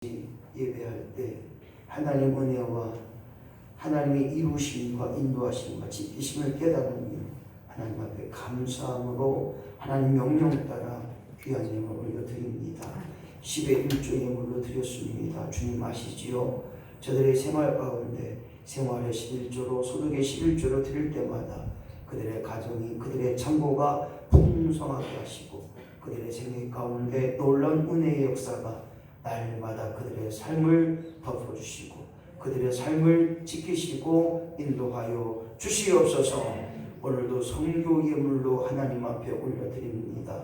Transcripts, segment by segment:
예배할 때 하나님 은혜와 하나님의 이루심과 인도하심과 지키심을 깨달으며 하나님 앞에 감사함으로 하나님 명령 따라 귀한 예물 올려드립니다. 10의 1조 예물로 드렸습니다. 주님 아시지요? 저들의 생활 가운데 생활의 11조로 소득의 11조로 드릴 때마다 그들의 가정이 그들의 창고가 풍성하게 하시고 그들의 생애 가운데 놀라운 은혜의 역사가 날마다 그들의 삶을 덮어주시고 그들의 삶을 지키시고 인도하여 주시옵소서. 오늘도 성교 예물로 하나님 앞에 올려드립니다.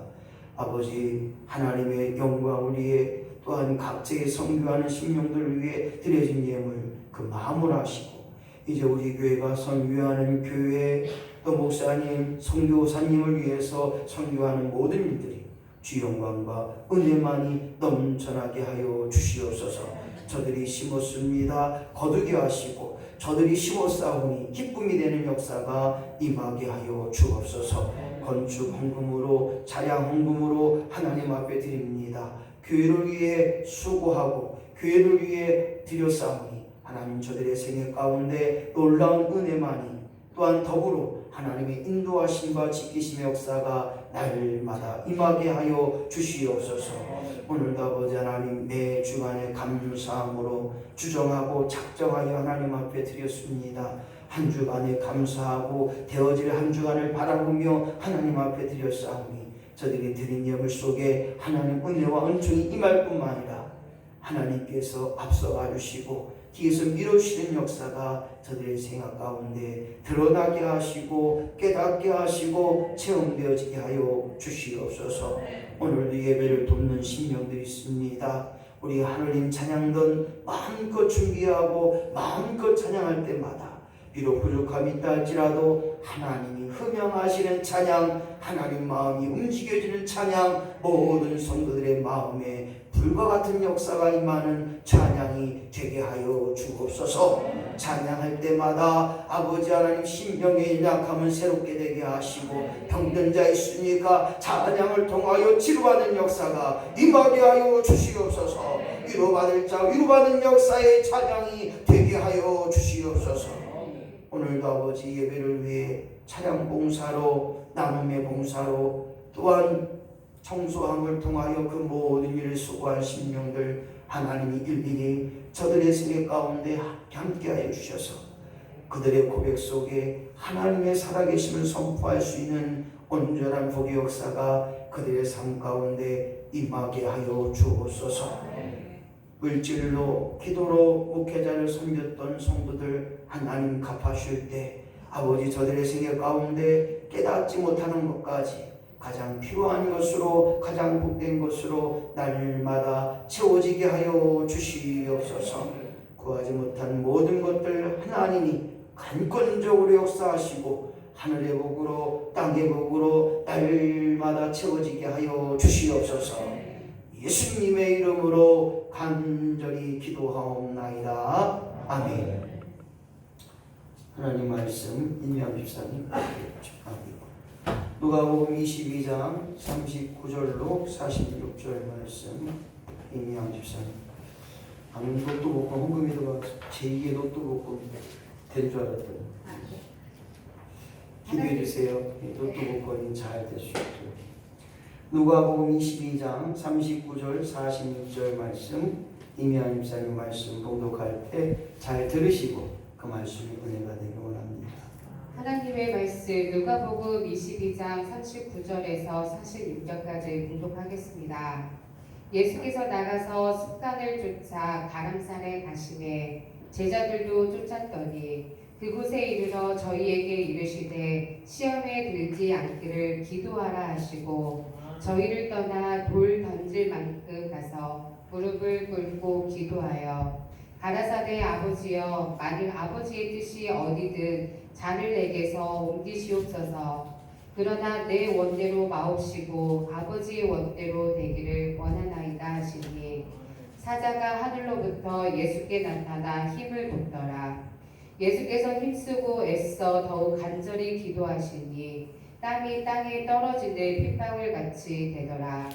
아버지 하나님의 영광을 위해 또한 각자의 선교하는 심령들을 위해 드려진 예물 그 마음을 아시고 이제 우리 교회가 선교하는 교회 또 목사님 선교사님을 위해서 선교하는 모든 이들이 주 영광과 은혜만이 넘쳐나게 하여 주시옵소서. 저들이 심었습니다. 거두게 하시고 저들이 심었사오니 기쁨이 되는 역사가 임하게 하여 주옵소서. 건축 헌금으로 차량 헌금으로 하나님 앞에 드립니다. 교회를 위해 수고하고 교회를 위해 드렸사오니 하나님 저들의 생애 가운데 놀라운 은혜만이 또한 더불어 하나님의 인도하심과 지키심의 역사가 날마다 임하게 하여 주시옵소서. 오늘도 아버지 하나님 매 주간에 감사함으로 주정하고 작정하여 하나님 앞에 드렸습니다. 한 주간에 감사하고 되어질 한 주간을 바라보며 하나님 앞에 드렸사오니 저들이 드린 예물 속에 하나님 은혜와 은총이 임할 뿐만 아니라 하나님께서 앞서가 주시고 뒤에서 밀어주시는 역사가 저들의 생각 가운데 드러나게 하시고 깨닫게 하시고 체험되어지게 하여 주시옵소서. 오늘도 예배를 돕는 심령들이 있습니다. 우리 하늘님 찬양던 마음껏 준비하고 마음껏 찬양할 때마다 비록 부족함이 있다 할지라도 하나님이 흠명하시는 찬양, 하나님 마음이 움직여지는 찬양, 모든 성도들의 마음에 불과 같은 역사가 임하는 찬양이 되게 하여 주옵소서. 찬양할 때마다 아버지 하나님 심령의 약함은 새롭게 되게 하시고 병든 자 있으니까 찬양을 통하여 치료받는 역사가 임하게 하여 주시옵소서. 위로받을 자 위로받는 역사의 찬양이 되게 하여 주시옵소서. 오늘도 아버지 예배를 위해 찬양 봉사로 나눔의 봉사로 또한 청소함을 통하여 그 모든 일을 수고한 심령들 하나님이 일일이 저들의 생애 가운데 함께하여 주셔서 그들의 고백 속에 하나님의 살아계심을 선포할 수 있는 온전한 복의 역사가 그들의 삶 가운데 임하게 하여 주옵소서. 물질로 기도로 목회자를 섬겼던 성도들 하나님 갚아주실 때 아버지 저들의 생애 가운데 깨닫지 못하는 것까지 가장 필요한 것으로 가장 복된 것으로 날마다 채워지게 하여 주시옵소서. 구하지 못한 모든 것들 하나님이 간권적으로 역사하시고 하늘의 복으로 땅의 복으로 날마다 채워지게 하여 주시옵소서. 예수님의 이름으로 간절히 기도하옵나이다. 아멘. 하나님 말씀 임미양 집사님 누가복음 22장 39절로 46절 말씀 임미양 집사님. 방금 로또 복권 헌금이 들어가서 제2의 로또 복권 된 줄 알았더니 기도해 주세요. 로또 복권이 잘 될 수 있도록. 누가복음 22장 39절 46절 말씀 임미양 집사님 말씀 봉독할 때 잘 들으시고 그 말씀이 은혜가 되길 원합니다. 하나님의 말씀 누가복음 22장 39절에서 46절까지 봉독하겠습니다. 예수께서 나가서 습관을 쫓아 가람산에 가시매 제자들도 쫓았더니 그곳에 이르러 저희에게 이르시되 시험에 들지 않기를 기도하라 하시고 저희를 떠나 돌 던질 만큼 가서 무릎을 꿇고 기도하여 가라사대 아버지여 만일 아버지의 뜻이 어디든 잔을 내게서 옮기시옵소서. 그러나 내 원대로 마옵시고 아버지의 원대로 되기를 원하나이다 하시니 사자가 하늘로부터 예수께 나타나 힘을 돋더라. 예수께서 힘쓰고 애써 더욱 간절히 기도하시니 땀이 땅에 떨어지는 핏방울 같이 되더라.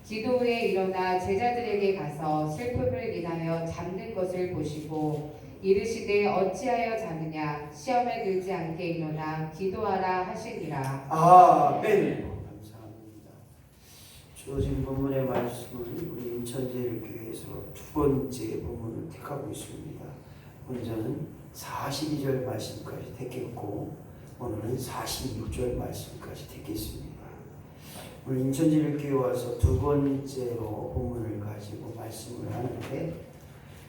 기도 후에 일어나 제자들에게 가서 슬픔을 인하여 잠든 것을 보시고 이르시되 어찌하여 자느냐 시험에 들지 않게 일어나 기도하라 하시니라. 아멘. 감사합니다. 주어진 본문의 말씀은 우리 인천제일교회에서 두 번째 본문을 택하고 있습니다. 먼저는 42절 말씀까지 택했고 오늘은 46절 말씀까지 택했습니다. 오늘 인천제일교회 와서 두 번째로 본문을 가지고 말씀을 하는데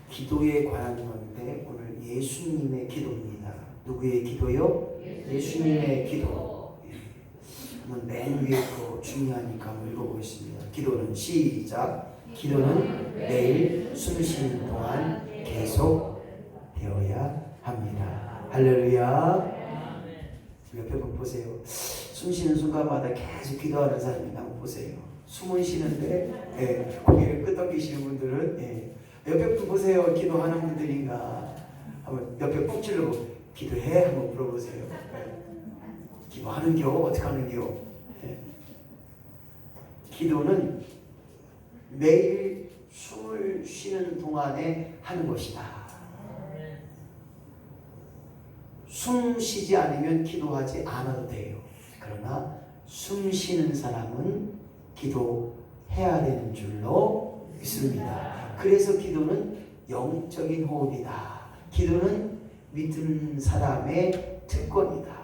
기도에 관한 건데 오늘 예수님의 기도입니다. 누구의 기도요? 예수님의 기도. 한번 맨 위에 거 중요하니까 한번 읽어보겠습니다. 기도는 시작. 기도는 매일 숨 쉬는 동안 계속 되어야 합니다. 할렐루야. 옆에 분 보세요. 숨 쉬는 순간마다 계속 기도하는 사람이 한번 보세요. 숨은 쉬는데 고개를 끄덕이시는 분들은 옆에 분 보세요. 기도하는 분들인가 한번 옆에 꼭 찔러고 기도해 한번 물어보세요. 기도하는겨? 어떻게 하는겨? 기도는 매일 숨을 쉬는 동안에 하는 것이다. 숨 쉬지 않으면 기도하지 않아도 돼요. 그러나 숨 쉬는 사람은 기도해야 되는 줄로 믿습니다. 그래서 기도는 영적인 호흡이다. 기도는 믿는 사람의 특권이다.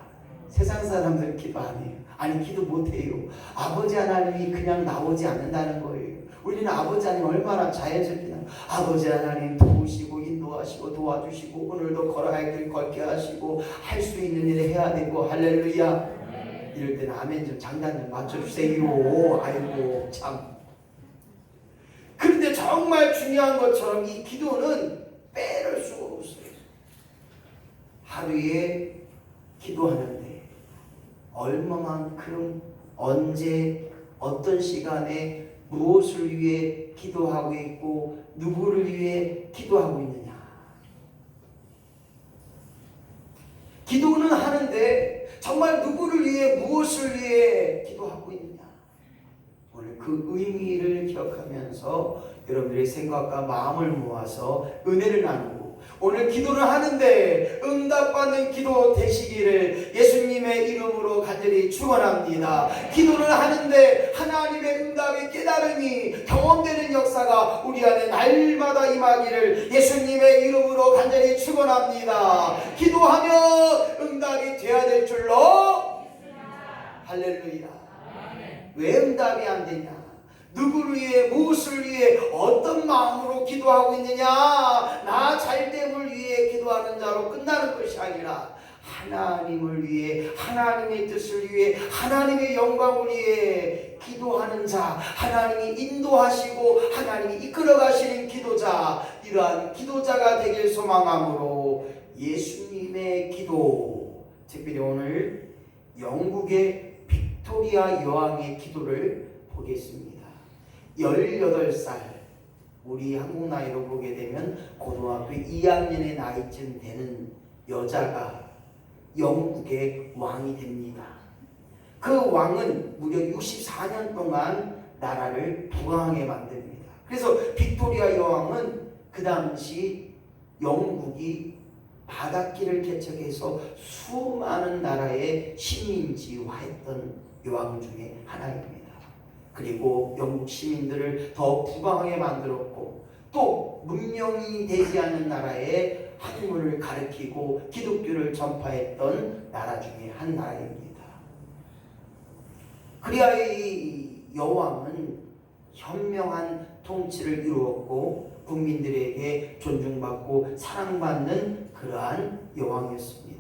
세상 사람들 기도 안 해요. 아니 기도 못해요. 아버지 하나님이 그냥 나오지 않는다는 거예요. 우리는 아버지 하나님 얼마나 자연스럽게 아버지 하나님 도우시고 인도하시고 도와주시고 오늘도 걸어야 할 길 걷게 하시고 할 수 있는 일을 해야 되고 할렐루야. 이럴 때는 아멘 좀 장단 좀 맞춰주세요. 아이고 참. 그런데 정말 중요한 것처럼 이 기도는 빼놓을 수가 없어요. 하루에 기도하는데 얼마만큼 언제 어떤 시간에 무엇을 위해 기도하고 있고 누구를 위해 기도하고 있느냐. 기도는 하는데 정말 누구를 위해 무엇을 위해 기도하고 있느냐. 오늘 그 의미를 기억하면서 여러분들의 생각과 마음을 모아서 은혜를 나누고 오늘 기도를 하는데 응답받는 기도 되시기를 예수님의 이름으로 간절히 축원합니다. 기도를 하는데 하나님의 응답의 깨달음이 경험되는 역사가 우리 안에 날마다 임하기를 예수님의 이름으로 간절히 축원합니다. 기도하면 응답이 돼야 될 줄로 할렐루야. 왜 응답이 안 되냐? 누구를 위해 무엇을 위해 어떤 마음으로 기도하고 있느냐. 나 잘됨을 위해 기도하는 자로 끝나는 것이 아니라 하나님을 위해 하나님의 뜻을 위해 하나님의 영광을 위해 기도하는 자, 하나님이 인도하시고 하나님이 이끌어가시는 기도자, 이러한 기도자가 되길 소망함으로 예수님의 기도, 특별히 오늘 영국의 빅토리아 여왕의 기도를 보겠습니다. 18살, 우리 한국 나이로 보게 되면 고등학교 2학년의 나이쯤 되는 여자가 영국의 왕이 됩니다. 그 왕은 무려 64년 동안 나라를 부강하게 만듭니다. 그래서 빅토리아 여왕은 그 당시 영국이 바닷길을 개척해서 수많은 나라의 식민지화했던 여왕 중에 하나입니다. 그리고 영국 시민들을 더 부강하게 만들었고 또 문명이 되지 않는 나라에 학문을 가르치고 기독교를 전파했던 나라 중에 한 나라입니다. 그리하 이 여왕은 현명한 통치를 이루었고 국민들에게 존중받고 사랑받는 그러한 여왕이었습니다.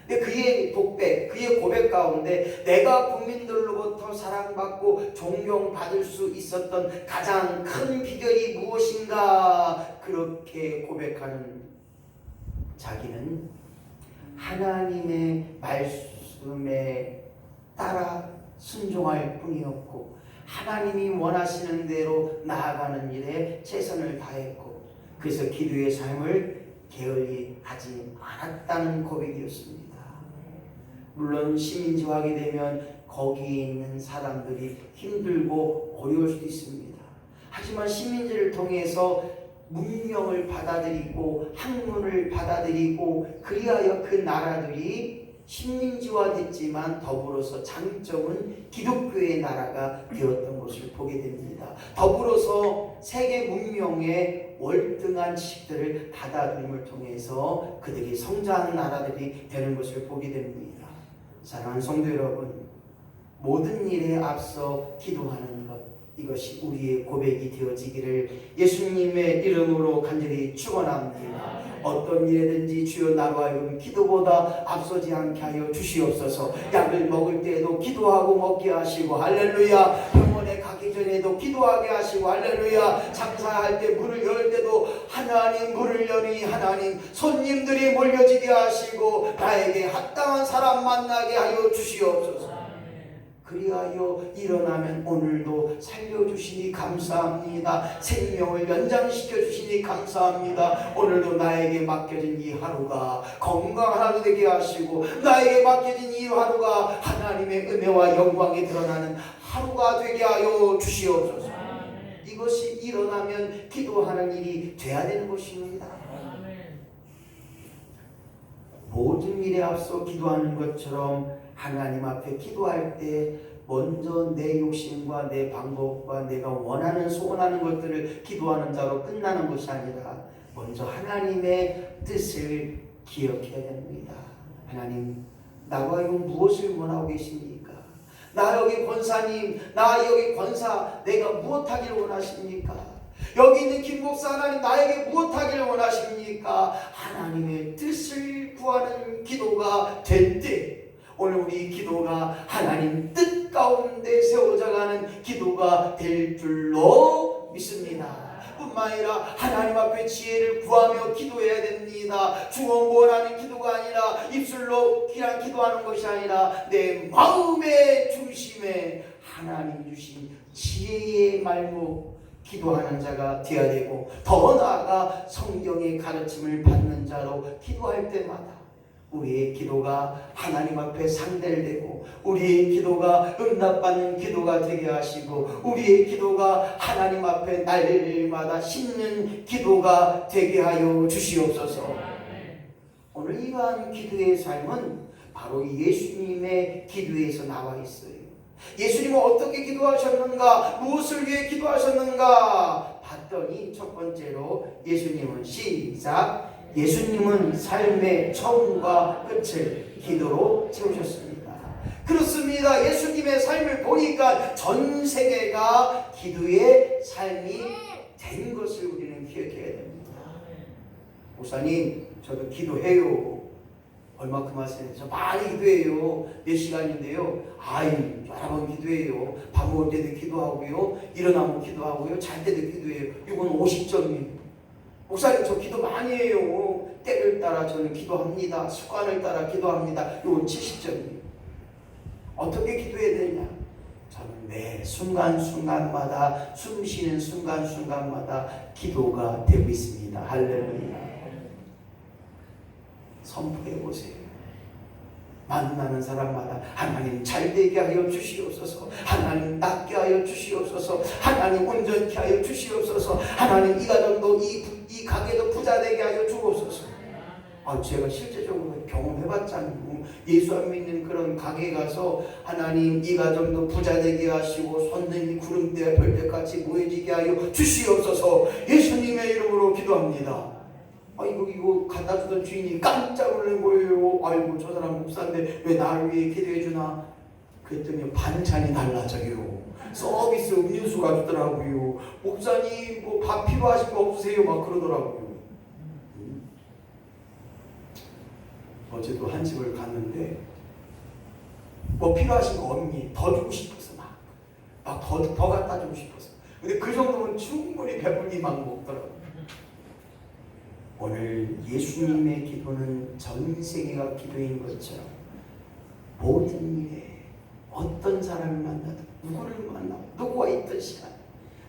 근데 그의 독백, 그의 고백 가운데 내가 국민들로부터 사랑받고 존경받을 수 있었던 가장 큰 비결이 무엇인가 그렇게 고백하는 자기는 하나님의 말씀에 따라 순종할 뿐이었고 하나님이 원하시는 대로 나아가는 일에 최선을 다했고 그래서 기도의 삶을 게을리 하지 않았다는 고백이었습니다. 물론 시민지화하게 되면 거기에 있는 사람들이 힘들고 어려울 수도 있습니다. 하지만 식민지를 통해서 문명을 받아들이고 학문을 받아들이고 그리하여 그 나라들이 식민지화 됐지만 더불어서 장점은 기독교의 나라가 되었던 것을 보게 됩니다. 더불어서 세계 문명의 월등한 지식들을 받아들임을 통해서 그들이 성장한 나라들이 되는 것을 보게 됩니다. 사랑하는 성도 여러분, 모든 일에 앞서 기도하는 것, 이것이 우리의 고백이 되어지기를 예수님의 이름으로 간절히 축원합니다. 어떤 일에든지 주여 나로 하여금 기도보다 앞서지 않게 하여 주시옵소서. 약을 먹을 때에도 기도하고 먹게 하시고 할렐루야. 병원에 가기 전에도 기도하게 하시고 할렐루야. 장사할 때 문을 열 때도 하나님 문을 여니 하나님 손님들이 몰려지게 하시고 나에게 합당한 사람 만나게 하여 주시옵소서. 그리하여 일어나면 오늘도 살려주시니 감사합니다. 생명을 연장시켜 주시니 감사합니다. 오늘도 나에게 맡겨진 이 하루가 건강한 하루 되게 하시고 나에게 맡겨진 이 하루가 하나님의 은혜와 영광이 드러나는 하루가 되게 하여 주시옵소서. 이것이 일어나면 기도하는 일이 돼야 되는 것입니다. 모든 일에 앞서 기도하는 것처럼 하나님 앞에 기도할 때 먼저 내 욕심과 내 방법과 내가 원하는 소원하는 것들을 기도하는 자로 끝나는 것이 아니라 먼저 하나님의 뜻을 기억해야 됩니다. 하나님, 나와 하여금 무엇을 원하고 계십니까? 나 여기 권사님, 나 여기 권사, 내가 무엇하기를 원하십니까? 여기 있는 김 목사 하나님, 나에게 무엇하기를 원하십니까? 하나님의 뜻을 구하는 기도가 될 때 오늘 우리 기도가 하나님 뜻 가운데 세워져가는 기도가 될 줄로 믿습니다. 뿐만 아니라 하나님 앞에 지혜를 구하며 기도해야 됩니다. 중언부언하는 기도가 아니라 입술로 그냥 기도하는 것이 아니라 내 마음의 중심에 하나님 주신 지혜의 말로 기도하는 자가 되어야 되고, 더 나아가 성경의 가르침을 받는 자로 기도할 때마다 우리의 기도가 하나님 앞에 상달되고 우리의 기도가 응답받는 기도가 되게 하시고 우리의 기도가 하나님 앞에 날마다 씹는 기도가 되게 하여 주시옵소서. 오늘 이러한 기도의 삶은 바로 예수님의 기도에서 나와 있어요. 예수님은 어떻게 기도하셨는가? 무엇을 위해 기도하셨는가? 봤더니 첫 번째로 예수님은 시작! 예수님은 삶의 처음과 끝을 기도로 채우셨습니다. 그렇습니다. 예수님의 삶을 보니까 전 세계가 기도의 삶이 된 것을 우리는 기억해야 됩니다. 목사님, 저도 기도해요. 얼마큼 하세요? 저 많이 기도해요. 몇 시간인데요. 여러 번 기도해요. 밥 먹을 때도 기도하고요. 일어나면 기도하고요. 잘 때도 기도해요. 이건 50점이에요. 목사님, 저 기도 많이 해요. 때를 따라 저는 기도합니다. 습관을 따라 기도합니다. 이건 70점이에요. 어떻게 기도해야 되냐? 저는 매 순간순간마다 숨 쉬는 순간순간마다 기도가 되고 있습니다. 할렐루야. 선포해 보세요. 만나는 사람마다 하나님 잘되게 하여 주시옵소서. 하나님 낫게 하여 주시옵소서. 하나님 온전케 하여 주시옵소서. 하나님 이 가정도 이 가게도 부자 되게 하여 주옵소서. 제가 실제적으로 경험해봤잖아요. 예수 안 믿는 그런 가게 가서 하나님 이 가정도 부자 되게 하시고 손님이 구름대와 별빛같이 모여지게 하여 주시옵소서. 예수님의 이름으로 기도합니다. 이거 갖다 주던 주인이 깜짝 놀란 거예요. 아이고, 저 사람 목사인데 왜 나를 위해 기도해 주나? 그랬더니 반찬이 달라져요. 서비스 음료수가 주더라고요. 목사님, 뭐 밥 필요하신 거 없으세요? 막 그러더라고요. 어제도 한 집을 갔는데 뭐 필요하신 거 없니? 더 주고 싶어서 막 더 갖다 주고 싶어서. 근데 그 정도면 충분히 배불리 막 먹더라고요. 오늘 예수님의 기도는 전 세계가 기도인 것처럼 모든 일에 어떤 사람을 만나도 누구를 만나도 누구와 있던 시간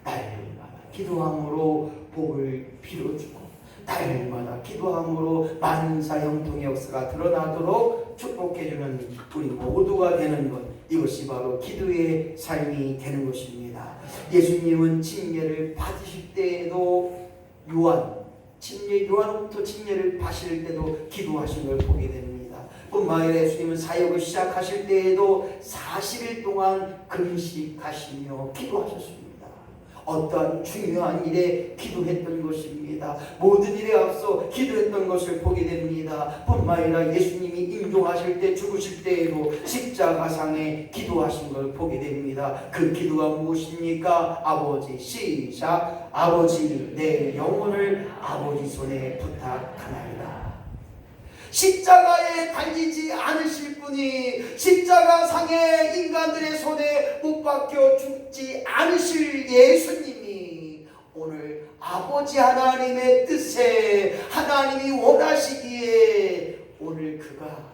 날마다 기도함으로 복을 빌어주고 날마다 기도함으로 만사 형통의 역사가 드러나도록 축복해주는 우리 모두가 되는 것, 이것이 바로 기도의 삶이 되는 것입니다. 예수님은 침례를 받으실 때에도 요한으로부터 침례를 받으실 때도 기도하신 걸 보게 됩니다. 뿐만 아니라 예수님은 사역을 시작하실 때에도 40일 동안 금식하시며 기도하셨습니다. 어떠한 중요한 일에 기도했던 것입니다. 모든 일에 앞서 기도했던 것을 보게 됩니다. 뿐만 아니라 예수님이 임종하실 때 죽으실 때에도 십자가상에 기도하신 걸 보게 됩니다. 그 기도가 무엇입니까? 아버지, 시작. 아버지, 내 영혼을 아버지 손에 부탁하나이다. 십자가에 달리지 않으실 분이 십자가 상에 인간들의 손에 못 박혀 죽지 않으실 예수님이 오늘 아버지 하나님의 뜻에 하나님이 원하시기에 오늘 그가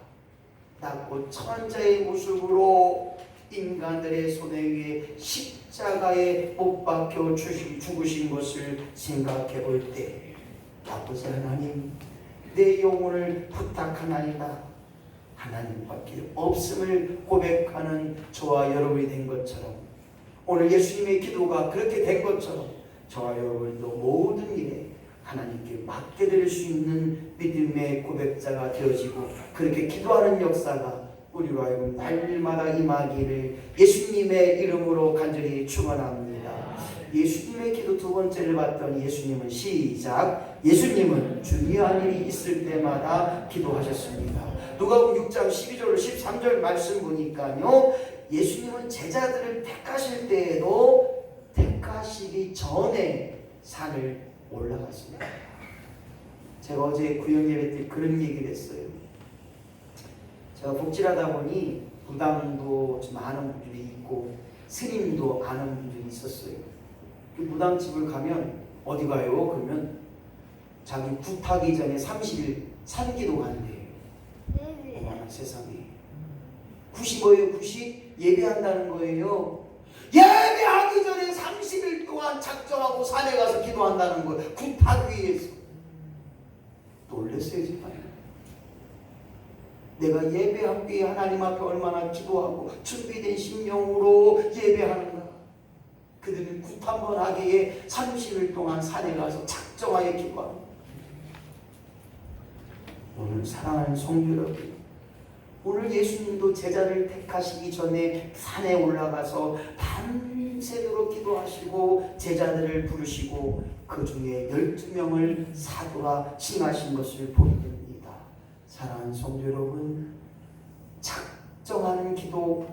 낮고 천자의 모습으로 인간들의 손에 의해 십자가에 못 박혀 죽으신 것을 생각해 볼 때 아버지 하나님 내 영혼을 부탁하나이다. 하나님밖에 없음을 고백하는 저와 여러분이 된 것처럼 오늘 예수님의 기도가 그렇게 된 것처럼 저와 여러분도 모든 일에 하나님께 맡겨드릴 수 있는 믿음의 고백자가 되어지고 그렇게 기도하는 역사가 우리로 하여금 날마다 임하기를 예수님의 이름으로 간절히 축원합니다. 예수님의 기도 두 번째를 봤더니 예수님은 시작. 예수님은 중요한 일이 있을 때마다 기도하셨습니다. 누가복음 6장 12절 13절 말씀 보니까요. 예수님은 제자들을 택하실 때에도 택하시기 전에 산을 올라갔습니다. 제가 어제 구역 예배 때 그런 얘기를 했어요. 제가 복질하다 보니 무당도 좀 아는 분들이 있고 스님도 아는 분들이 있었어요. 그 무당집을 가면 어디 가요? 그러면 자기 굿하기 전에 30일 산기도 간대요. 어머나 세상에. 굿이 뭐예요? 굿이 예배한다는 거예요. 예배하기 전에 30일 동안 작정하고 산에 가서 기도한다는 거예요. 굿하기 위해서. 놀랐어요 정말. 내가 예배하기 위해 하나님 앞에 얼마나 기도하고 준비된 심령으로 예배하는가. 그들은 굿 한번 하기에 30일 동안 산에 가서 작정하여 기도합니다. 오늘 사랑하는 성도 여러분, 오늘 예수님도 제자를 택하시기 전에 산에 올라가서 밤새도록 기도하시고 제자들을 부르시고 그 중에 12명을 사도라 칭하신 것을 보게 됩니다. 사랑하는 성도 여러분, 작정하는 기도,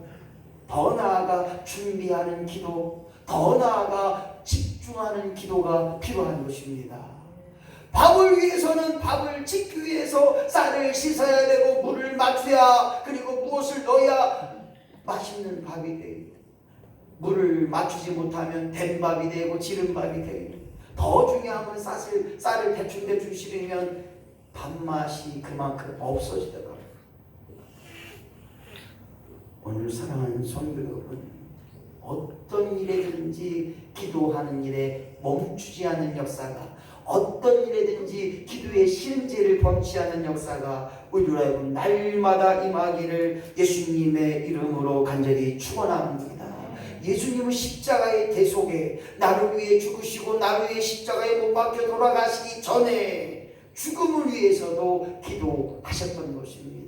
더 나아가 준비하는 기도, 더 나아가 집중하는 기도가 필요한 것입니다. 밥을 위해서는 밥을 짓기 위해서 쌀을 씻어야 되고 물을 맞춰야 그리고 무엇을 넣어야 맛있는 밥이 돼요. 물을 맞추지 못하면 된 밥이 되고 지른 밥이 돼요. 더 중요한 건 쌀을 대충 실으면 밥맛이 그만큼 없어지더라고요. 오늘 사랑하는 성도 여러분, 어떤 일에든지 기도하는 일에 멈추지 않는 역사가, 어떤 일에든지 기도의 실제를 범치 않는 역사가 우리로 하여금 날마다 임하기를 예수님의 이름으로 간절히 축원합니다. 예수님은 십자가의 대속에 나를 위해 죽으시고 나를 위해 십자가에 못 박혀 돌아가시기 전에 죽음을 위해서도 기도하셨던 것입니다.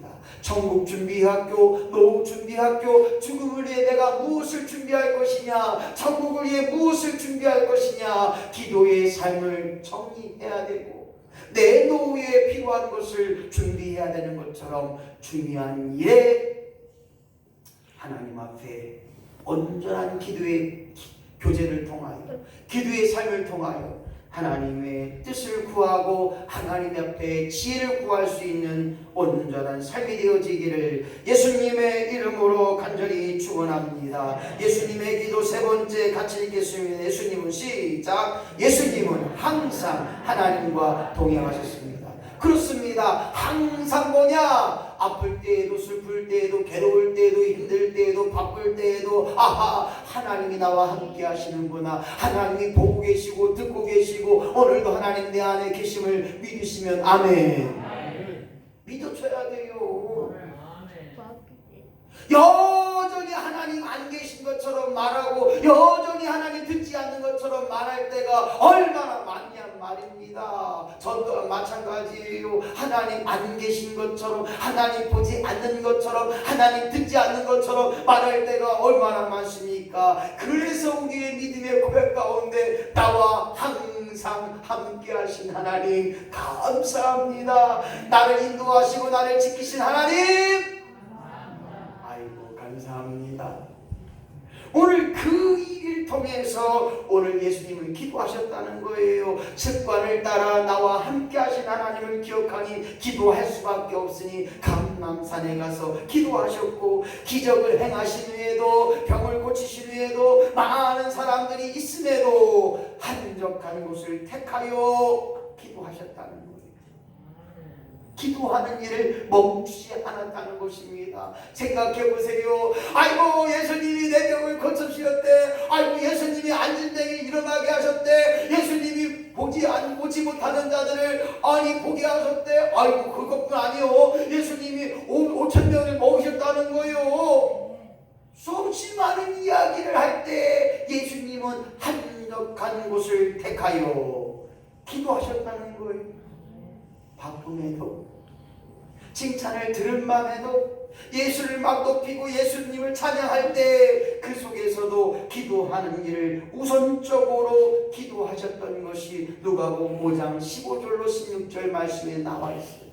천국 준비학교, 노후 준비학교, 죽음을 위해 내가 무엇을 준비할 것이냐, 천국을 위해 무엇을 준비할 것이냐, 기도의 삶을 정리해야 되고 내 노후에 필요한 것을 준비해야 되는 것처럼 중요한 일에 하나님 앞에 온전한 기도의 교제를 통하여 기도의 삶을 통하여 하나님의 뜻을 구하고 하나님 앞에 지혜를 구할 수 있는 온전한 삶이 되어지기를 예수님의 이름으로 간절히 축원합니다. 예수님의 기도 세 번째 같이 읽겠습니다. 예수님은 시작. 예수님은 항상 하나님과 동행하셨습니다. 그렇습니다. 항상 뭐냐? 아플 때에도 슬플 때에도 괴로울 때에도 힘들 때에도 바쁠 때에도 하나님이 나와 함께 하시는구나. 하나님이 보고 계시고 듣고 계시고 오늘도 하나님 내 안에 계심을 믿으시면 아멘. 믿어줘야 돼요. 여전히 하나님 안 계신 것처럼 말하고 여전히 하나님 듣지 않는 것처럼 말할 때가 얼마나 많냔 말입니다. 저 또한 마찬가지예요. 하나님 안 계신 것처럼, 하나님 보지 않는 것처럼, 하나님 듣지 않는 것처럼 말할 때가 얼마나 많습니까? 그래서 우리의 믿음의 고백 가운데 나와 항상 함께 하신 하나님 감사합니다. 나를 인도하시고 나를 지키신 하나님, 아이고 감사합니다. 오늘 그 일을 통해서 오늘 예수님은 기도하셨다는 거예요. 습관을 따라 나와 함께 하신 하나님을 기억하니 기도할 수밖에 없으니 감람산에 가서 기도하셨고, 기적을 행하신 후에도, 병을 고치신 후에도, 많은 사람들이 있음에도 한적한 곳을 택하여 기도하셨다는 거예요. 기도하는 일을 멈추지 않았다는 것입니다. 생각해 보세요. 아이고 예수님이 내 병을 고쳐주셨대. 아이고 예수님이 앉은 데에 일어나게 하셨대. 예수님이 보지 못하는 자들을 보게 하셨대. 아이고 그것뿐 아니요, 예수님이 5,000명을 먹으셨다는 거요. 수없이 많은 이야기를 할 때 예수님은 한적한 곳을 택하여 기도하셨다는 거예요. 바쁨에도, 칭찬을 들은 밤에도, 예수를 막 높이고 예수님을 찬양할 때 그 속에서도 기도하는 일을 우선적으로 기도하셨던 것이 누가복음 5장 15절로 16절 말씀에 나와 있어요.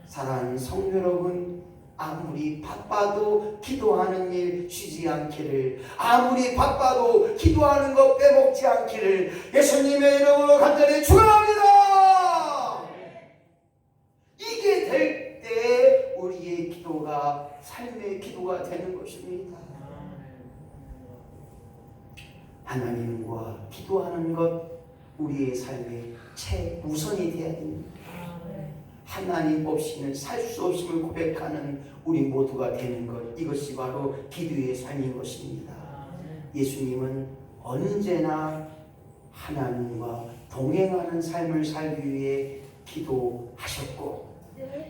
사랑하는 성도 여러분, 아무리 바빠도 기도하는 일 쉬지 않기를, 아무리 바빠도 기도하는 것 빼먹지 않기를 예수님의 이름으로 간절히 축원합니다. 이게 될 때 우리의 기도가 삶의 기도가 되는 것입니다. 하나님과 기도하는 것 우리의 삶의 최우선이 되어야 됩니다. 하나님 없이는 살 수 없음을 고백하는 우리 모두가 되는 것, 이것이 바로 기도의 삶인 것입니다. 예수님은 언제나 하나님과 동행하는 삶을 살기 위해 기도하셨고,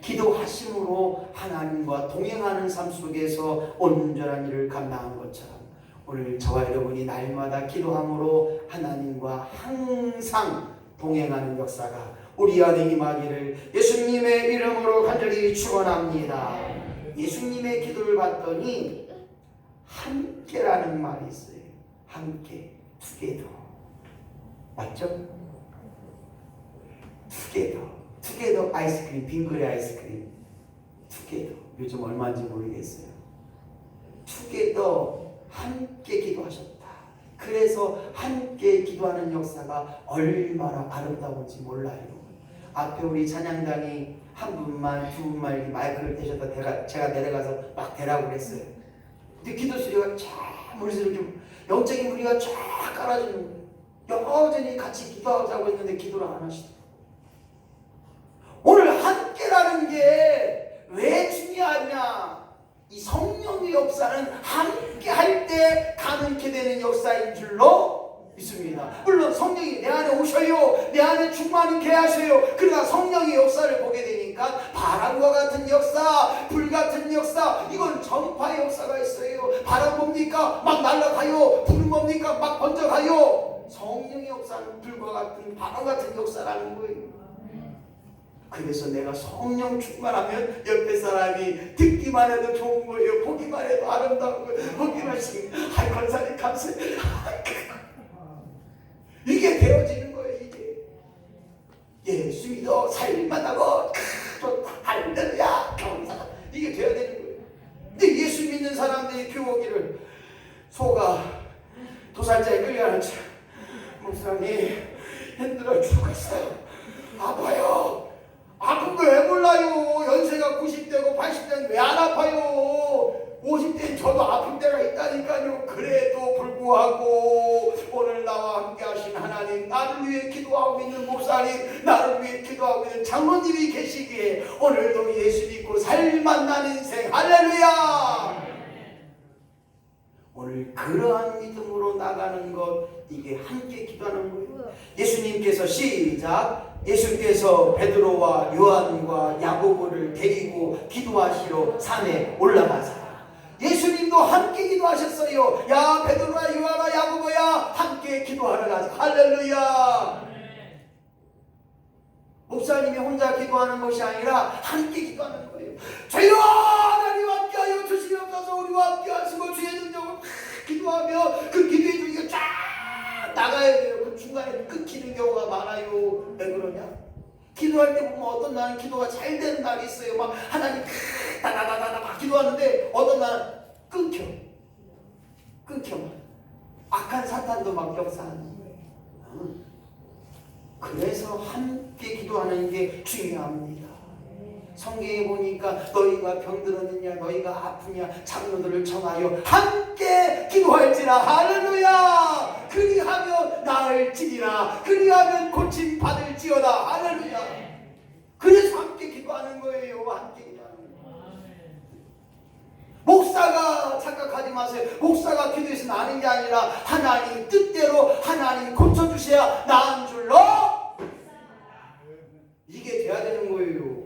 기도하심으로 하나님과 동행하는 삶 속에서 온전한 일을 감당한 것처럼 오늘 저와 여러분이 날마다 기도함으로 하나님과 항상 동행하는 역사가 우리 안에 임하기를 예수님의 이름으로 간절히 축원합니다. 예수님의 기도를 봤더니 함께라는 말이 있어요. 함께, 투게더. 맞죠? 투게더 아이스크림, 빙그레 아이스크림. 투게더. 요즘 얼마인지 모르겠어요. 투게더, 함께 기도하셨다. 그래서 함께 기도하는 역사가 얼마나 아름다운지 몰라요. 앞에 우리 찬양단이 한 분만, 두 분만 이렇게 마이크를 대셨다 제가 내려가서 막 대라고 그랬어요. 근데 기도 소리가 쫙, 머리에서 이렇게 영적인 무리가 쫙 깔아주는 거예요. 여전히 같이 기도하자고 했는데 기도를 안 하시더라고요. 오늘 함께라는 게 왜 중요하냐? 이 성령의 역사는 함께 할 때 가능케 되는 역사인 줄로 믿습니다. 물론 성령이 내 안에 오셔요, 내 안에 충만케 하셔요. 그러나 성령의 역사를 보게 되니까 바람과 같은 역사, 불 같은 역사, 이건 전파의 역사가 있어요. 바람 뭡니까? 막 날아가요. 불은 뭡니까? 막 번져가요. 성령의 역사는 불과 같은 바람 같은 역사라는 거예요. 그래서 내가 성령 충만하면 옆에 사람이 듣기만 해도 좋은 거예요. 보기만 해도 아름다운 거예요. 보기만 지금 권사님 감사해요. 이게 되어지는 거예요. 이게 예수 믿어 살만 하고 좋다 할렐루야 감사, 이게 되어야 되는 거예요. 근데 예수 믿는 사람들이 교오기를 소가 도살자에 끌려가는 차, 목사님 힘들어 죽었어요. 아파요. 아픈 걸 왜 몰라요? 연세가 90대고 80대는 왜 안 아파요? 50대는 저도 아픈 데가 있다니까요. 그래도 불구하고 오늘 나와 함께 하신 하나님, 나를 위해 기도하고 있는 목사님, 나를 위해 기도하고 있는 장로님이 계시기에 오늘도 예수 믿고 살만 나는 인생 할렐루야. 오늘 그러한 믿음으로 나가는 것, 이게 함께 기도하는 거예요. 예수님께서 시작, 예수께서 베드로와 요한과 야고보를 데리고 기도하시러 산에 올라가사 예수님도 함께 기도하셨어요. 야 베드로야 요한아 야고보야 함께 기도하러 가자. 할렐루야. 목사님이 혼자 기도하는 것이 아니라 함께 기도하는 거예요. 주여 하나님 함께하여 주시옵소서. 우리와 함께 하시고 주의 능력을 기도하며 그 기도의 줄기가 쫙 나가야 돼요. 그 중간에 끊기는 경우가 많아요. 왜 그러냐? 기도할 때 보면 어떤 날은 기도가 잘 되는 날이 있어요. 막 하나님 다다다다다 막 기도하는데 어떤 날은 끊겨. 악한 사탄도 막 역사하는 거예요. 그래서 함께 기도하는 게 중요합니다. 성경에 보니까 너희가 병들었느냐 너희가 아프냐 장로들을 청하여 함께 기도할지라. 할렐루야. 그리하면 나을지니라. 그리하면 고침 받을지어다. 할렐루야. 그래서 함께 기도하는 거예요. 함께 기도하는 거예요. 목사가 착각하지 마세요. 목사가 기도해서 나는 게 아니라 하나님 뜻대로 하나님 고쳐주셔야 나은 줄로 이게 돼야 되는 거예요.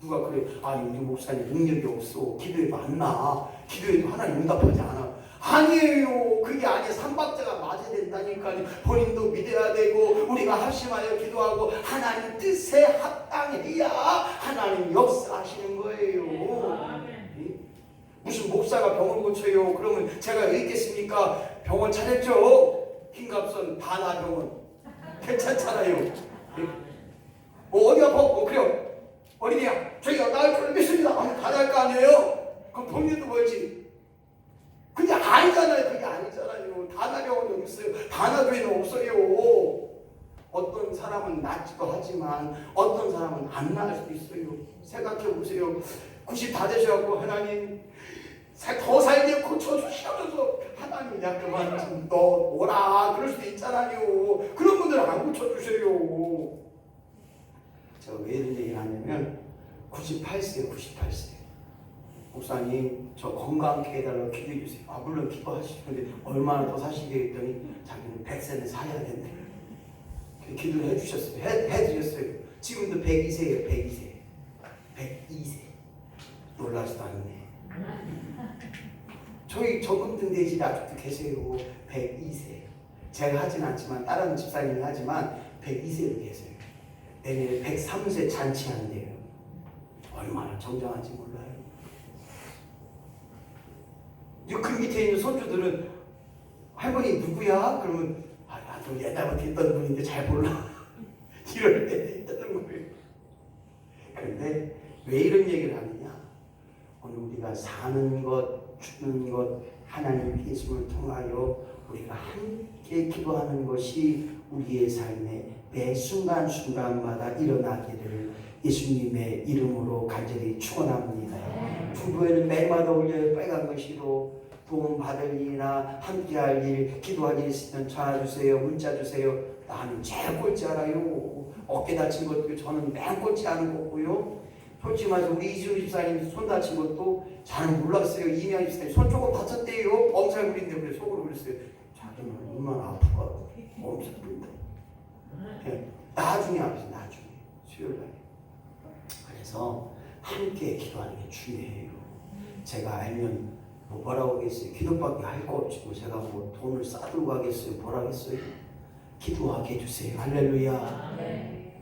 누가 그래? 아니 우리 목사님 능력이 없어. 기도해도 안 나. 기도해도 하나님 응답하지 않아. 아니에요. 그게 아니에요. 삼박자가 맞아야 된다니까요. 본인도 믿어야 되고 우리가 합심하여 기도하고 하나님 뜻에 합당해야 하나님 역사하시는 거예요. 무슨 목사가 병을 고쳐요. 그러면 제가 왜 있겠습니까? 병원 차렸죠. 흰갑선 다나병원 괜찮잖아요. 어디 아파? 그래요. 어린이야, 저희가 나을 줄 믿습니다. 다 날 거 아니에요? 그럼 본인도 뭐지? 그게 아니잖아요. 그게 아니잖아요. 다나병원이 어디 있어요? 다나병원은 없어요. 어떤 사람은 낫기도 하지만 어떤 사람은 안 나을 수도 있어요. 생각해 보세요. 90 다 되셔갖고 하나님 더 살게 고쳐주시면서 하나님 야 그만 좀 너 오라 그럴 수도 있잖아요. 그런 분들 안 고쳐주세요. 제가 왜 이런 얘기를 하냐면 98세예요. 목사님 저 건강케 해달라고 기도해 주세요. 물론 기도하시는데 얼마나 더 사시게 했더니 자기는 100세는 살아야 된대. 기도를 해주셨어요. 해드렸어요. 지금도 102세예요. 102세. 놀라지도 않네. 저희 저금등 대신에 아직도 계세요. 102세. 제가 하진 않지만 다른 집사님이 하지만 102세로 계세요. 내년에 103세 잔치한대요. 얼마나 정정한지 몰라요. 그 밑에 있는 손주들은 할머니 누구야? 그러면 나도 옛날부터 있던 분인데 잘 몰라. 이럴 때 있다는 거예요. 그런데 왜 이런 얘기를 하느냐? 오늘 우리가 사는 것, 죽는 것, 하나님 예수를 통하여 우리가 함께 기도하는 것이 우리의 삶에 매 순간순간마다 일어나기를 예수님의 이름으로 간절히 축원합니다. 부부에는 매일마다 올려요. 빨간 글씨로 도움 받을 일이나 함께할 일, 기도할 일 있으면 전화 주세요. 문자 주세요. 나는 제일 꼴찌 알아요. 어깨 다친 것도 저는 맨 꼴찌 아는 거고요. 솔직히 말해서 우리 이준우 집사님 손 다친 것도 잘 몰랐어요. 이미아 집사님 손 조금 다쳤대요. 엄살 부린데 그래 속으로 그랬어요. 자기는 얼마나 아프가 엄살 부린다. 네, 나중에 하면서 나중에 수요일날. 그래서 함께 기도하는 게 중요해요. 제가 알면 뭐라고 하겠어요. 기도밖에 할 거 없지 뭐 제가 뭐 돈을 싸들고 하겠어요. 뭐라 하겠어요. 기도하게 해주세요. 할렐루야.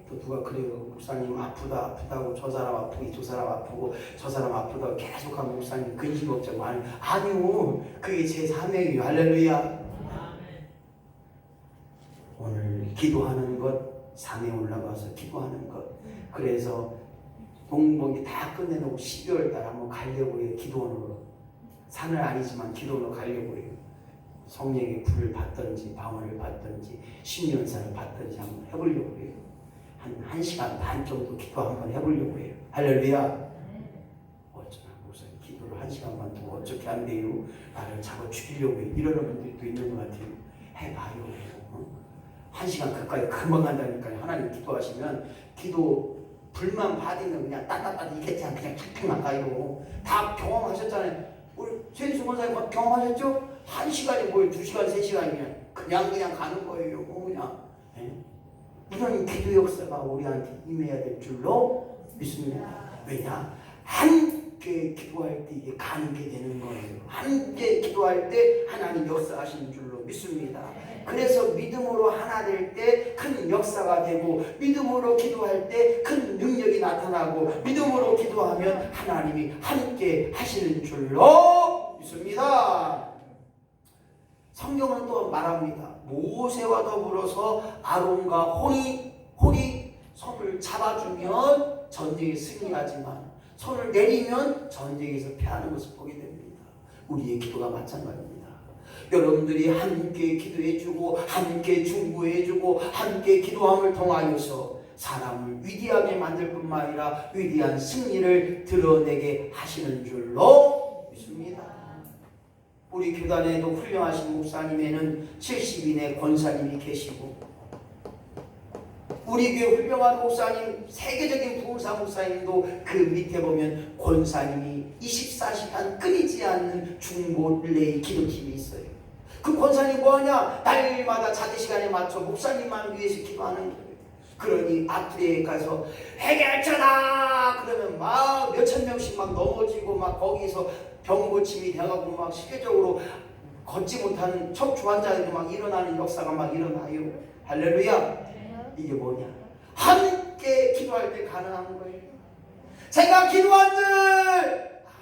또 누가 그래요. 목사님 아프다고 저 사람 아프고 이 두 사람 아프고 저 사람 아프다고 계속하면 목사님 근심 걱정 많이. 아니요. 그게 제 사명이에요. 할렐루야. 오늘 기도하는 것, 산에 올라가서 기도하는 것. 그래서 공복이 다 끝내놓고 12월 달 한번 가려고 해요. 기도원으로. 산을 아니지만 기도원으로 가려고 해요. 성령의 불을 받든지 방언을 받든지 신년사를 받든지 한번 해보려고 해요. 한 시간 반 정도 기도 한번 해보려고 해요. 할렐루야. 어쩌나 목사님 기도를 1시간 반 동안 어떻게 안 돼요? 나를 잡아 죽이려고 해요. 이러는 분들이 또 있는 것 같아요. 해봐요. 1시간 가까이 금방 간다니까요. 하나님 기도하시면 기도 불만 받으면 그냥 따따따 이겠지 그냥 탁탁 나가요. 다 경험하셨잖아요. 우리 최인수 권사님 경험하셨죠? 1시간이 뭐예요? 2시간, 3시간이면 그냥 가는 거예요. 그냥. 이런 기도 역사가 우리한테 임해야 될 줄로 믿습니다. 왜냐? 함께 함께 기도할 때 이게 가능하게 되는 거예요. 함께 기도할 때 하나님 역사하시는 줄로 믿습니다. 그래서 믿음으로 하나 될 때 큰 역사가 되고, 믿음으로 기도할 때 큰 능력이 나타나고, 믿음으로 기도하면 하나님이 함께 하시는 줄로 믿습니다. 성경은 또 말합니다. 모세와 더불어서 아론과 홀이 손을 잡아주면 전쟁에 승리하지만 손을 내리면 전쟁에서 패하는 것을 보게 됩니다. 우리의 기도가 마찬가지입니다. 여러분들이 함께 기도해주고 함께 중보해주고 함께 기도함을 통하여서 사람을 위대하게 만들 뿐만 아니라 위대한 승리를 드러내게 하시는 줄로 믿습니다. 우리 교단에도 훌륭하신 목사님에는 70인의 권사님이 계시고, 우리 교회 훌륭한 목사님, 세계적인 부흥사 목사님도 그 밑에 보면 권사님이 24시간 끊이지 않는 중보 릴레이 기도팀이 있어요. 그 권사님 뭐하냐? 날마다 자기 시간에 맞춰 목사님만 위해서 기도하는 거예요. 그러니 아프리에 가서 해결자다 그러면 막 몇천 명씩 막 넘어지고 막 거기서 병 고침이 돼가고 막 세계적으로 걷지 못하는 척추 환자들도 막 일어나는 역사가 막 일어나요. 할렐루야. 이게 뭐냐? 함께 기도할 때 가능한 거예요. 제가 기도한들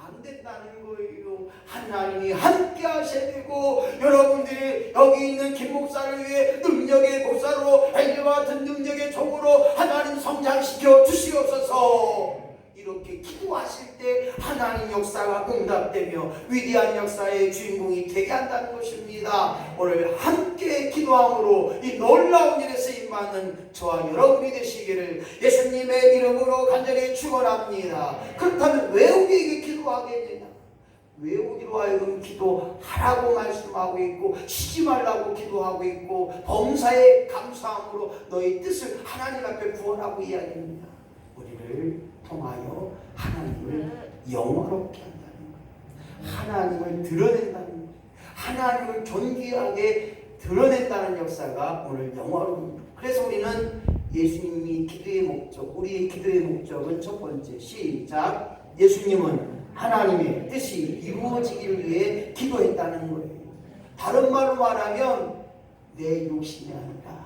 안 된다는 거예요. 하나님이 함께 하셔야 되고, 여러분들이 여기 있는 김 목사를 위해 능력의 목사로 엘리와 같은 능력의 종으로 하나님 성장시켜 주시옵소서. 이렇게 기도하실 때 하나님 역사가 응답되며 위대한 역사의 주인공이 되게 한다는 것입니다. 오늘 함께 기도함으로 이 놀라운 일에 쓰임받는 저와 여러분이 되시기를 예수님의 이름으로 간절히 축원합니다. 그렇다면 왜 우리에게 기도하게 되냐? 왜 우리로 하여금 기도하라고 말씀하고 있고, 쉬지 말라고 기도하고 있고, 범사에 감사함으로 너희 뜻을 하나님 앞에 구원하고 이야기합니다. 우리를 통하여 하나님을 영화롭게 한다는 거예요. 하나님을 드러낸다는 거예요. 하나님을 존귀하게 드러낸다는 역사가 오늘 영화로운. 그래서 우리는 예수님이 기도의 목적, 우리의 기도의 목적은 첫 번째, 시작. 예수님은 하나님의 뜻이 이루어지기를 위해 기도했다는 거예요. 다른 말로 말하면 내 욕심이 아니라,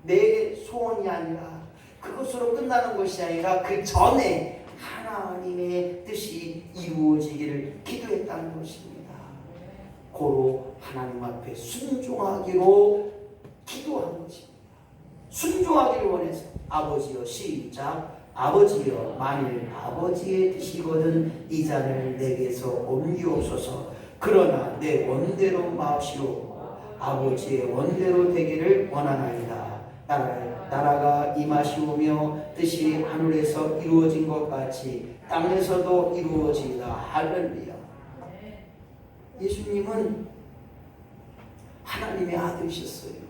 내 소원이 아니라, 그것으로 끝나는 것이 아니라 그 전에 하나님의 뜻이 이루어지기를 기도했다는 것입니다. 고로 하나님 앞에 순종하기로 기도한 것입니다. 순종하기를 원해서. 아버지여, 시작. 아버지여, 만일 아버지의 뜻이거든 이 잔을 내게서 옮기옵소서. 그러나 내 원대로 마시오. 아버지의 원대로 되기를 원하나이다. 나라가 임하시오며 뜻이 하늘에서 이루어진 것 같이 땅에서도 이루어지이다. 할렐루야. 예수님은 하나님의 아들이셨어요.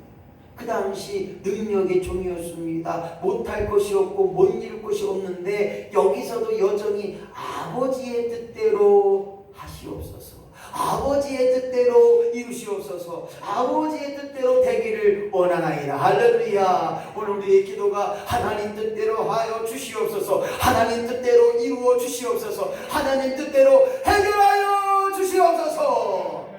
그 당시 능력의 종이었습니다. 못할 것이 없고 못 이룰 것이 없는데 여기서도 여전히 아버지의 뜻대로 하시옵소서. 아버지의 뜻대로 이루시옵소서. 아버지의 뜻대로 되기를 원하나이다. 할렐루야. 오늘 우리의 기도가 하나님 뜻대로 하여 주시옵소서. 하나님 뜻대로 이루어 주시옵소서. 하나님 뜻대로 해결하여 주시옵소서.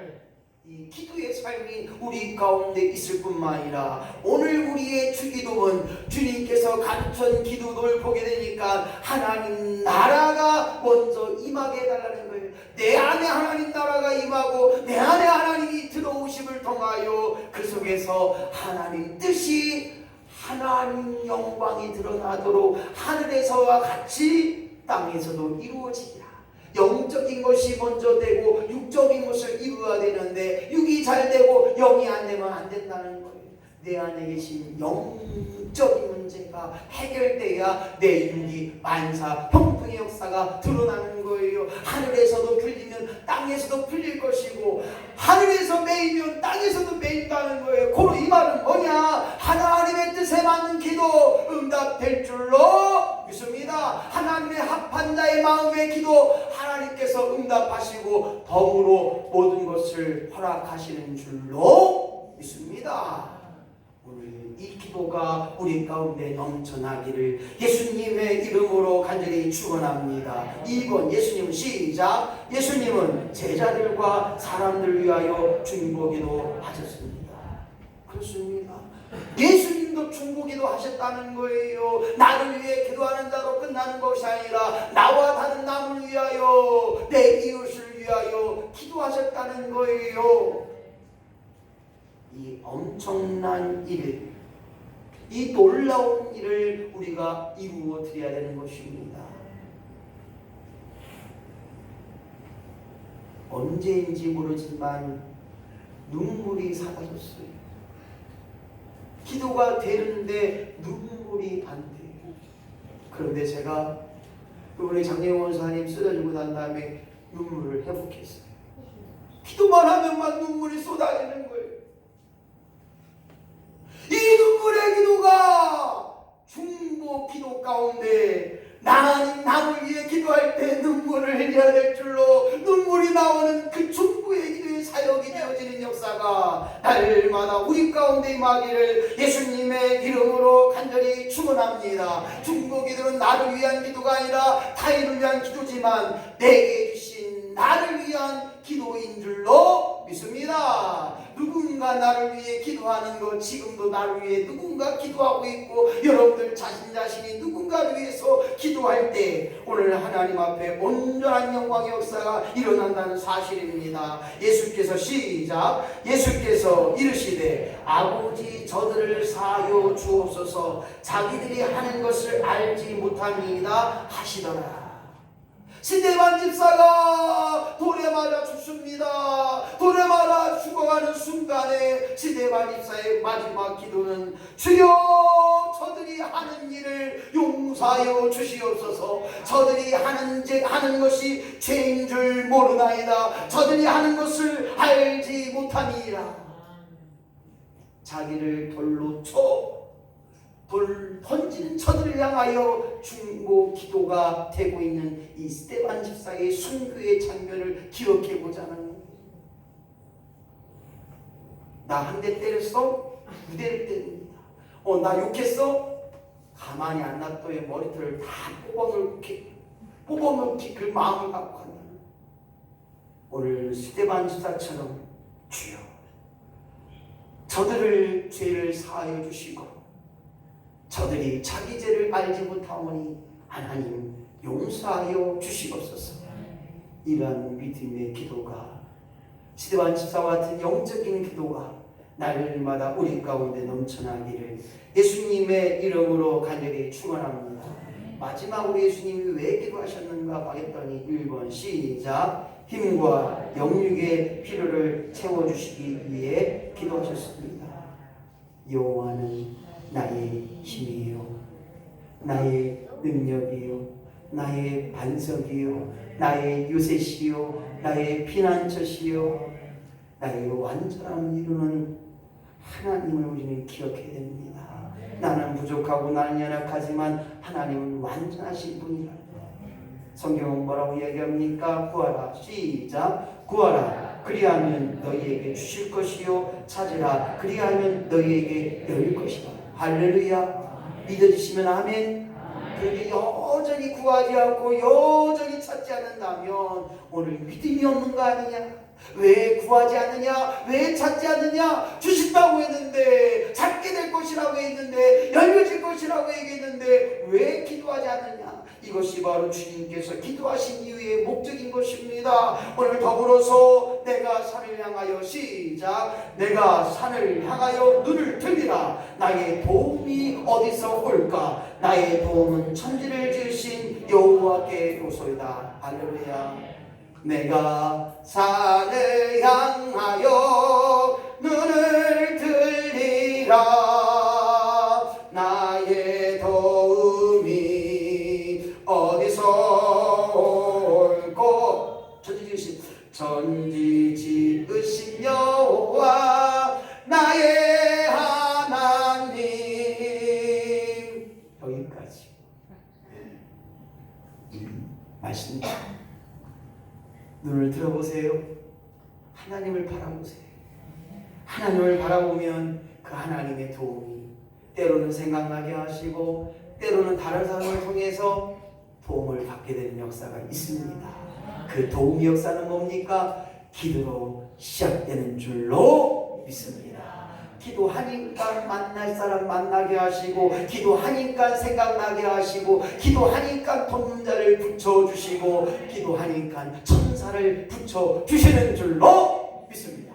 이 기도의 삶이 우리 가운데 있을 뿐만 아니라 오늘 우리의 주기도문, 주님께서 가르친 기도를 보게 되니까 하나님 나라가 먼저 임하게 해달라는 거예요. 내 안에 하나님 나라가 임하고 내 안에 하나님이 들어오심을 통하여 그 속에서 하나님 뜻이, 하나님 영광이 드러나도록 하늘에서와 같이 땅에서도 이루어지리라. 영적인 것이 먼저 되고 육적인 것을 이루어야 되는데 육이 잘 되고 영이 안 되면 안 된다는 거예요. 내 안에 계신 영적인 문제가 해결돼야 내 육이 만사 형통의 역사가 드러나는 거예요. 하늘에서도 풀리면 땅에서도 풀릴 것이고 하늘에서 매이면 땅에서도 매인다는 거예요. 고로 이 말은 뭐냐? 하나님의 뜻에 맞는 기도 응답될 줄로 믿습니다. 하나님의 합한 자의 마음의 기도 하나님께서 응답하시고 덤으로 모든 것을 허락하시는 줄로 믿습니다. 오늘 이 기도가 우리 가운데 넘쳐나기를 예수님의 이름으로 간절히 축원합니다. 2번 예수님은 시작. 예수님은 제자들과 사람들 위하여 중보기도 하셨습니다. 그렇습니다. 예수님도 중보기도 하셨다는 거예요. 나를 위해 기도하는 자로 끝나는 것이 아니라 나와 다른 남을 위하여, 내 이웃을 위하여 기도하셨다는 거예요. 이 엄청난 일, 이 놀라운 일을 우리가 이루어 드려야 되는 것입니다. 언제인지 모르지만 눈물이 사라졌어요. 기도가 되는데 눈물이 안 돼요. 그런데 제가 이번에 장례원 원사님 쓰러지고 난 다음에 눈물을 회복했어요. 기도만 하면만 눈물이 쏟아지는 거예요. 이 눈물의 기도가 중보 기도 가운데 나는 남을 위해 기도할 때 눈물을 흘려야 될 줄로 눈물이 나오는 그 중보의 기도의 사역이 되어지는 역사가 날마다 우리 가운데 임하기를 예수님의 이름으로 간절히 축원합니다. 중보 기도는 나를 위한 기도가 아니라 타인을 위한 기도지만 내게 주신 나를 위한 기도인 줄로 믿습니다. 누군가 나를 위해 기도하는 것, 지금도 나를 위해 누군가 기도하고 있고 여러분들 자신이 누군가를 위해서 기도할 때 오늘 하나님 앞에 온전한 영광의 역사가 일어난다는 사실입니다. 예수께서 시작. 예수께서 이르시되 아버지 저들을 사하여 주옵소서 자기들이 하는 것을 알지 못함이니이다 하시더라. 스데반 집사가 돌에 맞아 죽습니다. 돌에 맞아 죽어가는 순간에 스데반 집사의 마지막 기도는 주여 저들이 하는 일을 용서하여 주시옵소서. 저들이 하는 것이 죄인 줄 모르나이다. 저들이 하는 것을 알지 못함이라. 자기를 돌로 쳐 돌 던지는 저들을 향하여 중보 기도가 되고 있는 이 스데반 집사의 순교의 장면을 기억해 보자는 거예요. 나 한 대 때렸어? 무대를 때립니다. 나 욕했어? 가만히 안 놔둬요. 머리털을 다 뽑아놓기 그 마음을 갖고 간다. 오늘 스데반 집사처럼 주여 저들을 죄를 사하여 주시고 저들이 자기 죄를 알지 못하오니 하나님 용서하여 주시옵소서. 이러한 믿음의 기도가 스데반 집사와 같은 영적인 기도가 날마다 우리 가운데 넘쳐나기를 예수님의 이름으로 간절히 축원합니다. 마지막으로 예수님이 왜 기도하셨는가 하겠더니 1번 시작. 힘과 영육의 필요를 채워주시기 위해 기도하셨습니다. 여호와는 나의 힘이요 나의 능력이요 나의 반석이요 나의 요새시요 나의 피난처시요 나의 완전함을 이루는 하나님을 우리는 기억해야 됩니다. 나는 부족하고 나는 연약하지만 하나님은 완전하신 분이라. 성경은 뭐라고 얘기합니까? 구하라. 시작. 구하라. 그리하면 너희에게 주실 것이요 찾으라. 그리하면 너희에게 열릴 것이다. 할렐루야. 믿어주시면 아멘. 그런데 여전히 구하지 않고 여전히 찾지 않는다면 오늘 믿음이 없는 거 아니냐? 왜 구하지 않느냐? 왜 찾지 않느냐? 주신다고 했는데, 찾게 될 것이라고 했는데, 열려질 것이라고 얘기했는데 왜 기도하지 않느냐? 이것이 바로 주님께서 기도하신 이유의 목적인 것입니다. 오늘 더불어서 내가 산을 향하여 시작. 내가 산을 향하여 눈을 들리라. 나의 도움이 어디서 올까? 나의 도움은 천지를 지으신 여호와께 오소이다. 할렐루야. 내가 산을 향하여 눈을 들리라. 나의 도움이 어디서 올꼬? 천지 지으신 여호와 나의 하나님. 여기까지 말씀입니다. 눈을 들어보세요. 하나님을 바라보세요. 하나님을 바라보면 그 하나님의 도움이 때로는 생각나게 하시고 때로는 다른 사람을 통해서 도움을 받게 되는 역사가 있습니다. 그 도움 역사는 뭡니까? 기도로 시작되는 줄로 믿습니다. 기도하니까 만날 사람 만나게 하시고, 기도하니까 생각나게 하시고, 기도하니까 돕는 자를 붙여주시고, 기도하니까 천사를 붙여주시는 줄로 믿습니다.